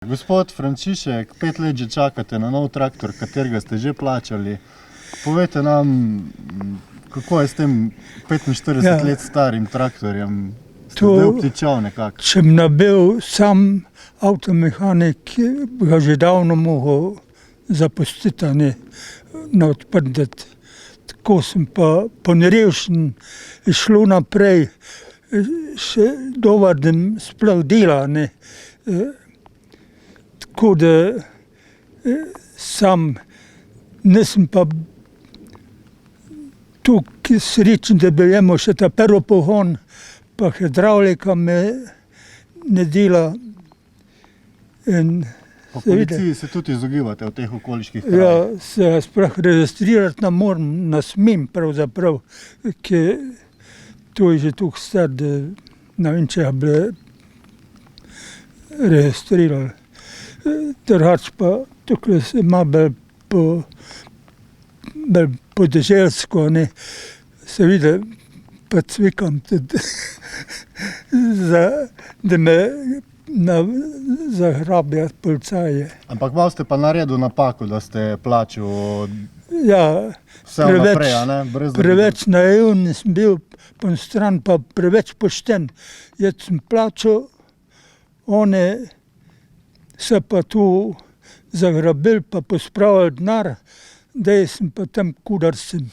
Gospod Frančišek, 5 let že čakate na nov traktor, katerega ste že plačali. Povejte nam, kako je s tem 45 let starim traktorjem? Ste zdaj obtičal nekako? Če bi nabil sam avtomehanik, ga že davno mogel zapustiti, a ne odprtiti. Tako sem pa ponerevšen šlo naprej, še dober, da sploh dela, ne. Tako da sam nisem pa toliko srečen, da bi imel še ta prvi pogon, pa hidravlika me ne dela. Po policiji se tudi izogibate v teh okoliških krajih? Ja, se sploh registrirati ne morem, ne smem pravzaprav, ker to je že toliko star, da ne vem, če bi registrirali. Drugače pa tukaj se ima bolj podeželsko, ne. Seveda pa cvikam tudi, da me zagrabijo policaji. Ampak malo ste pa naredil napako, da ste plačal Ja, vse vnaprej, a ne? preveč naiven sem bil, po eni strani pa preveč pošten. Jaz sem plačal, one so pa tu zagrabili pa pospravili denar, zdaj sem pa tam, kudar sem.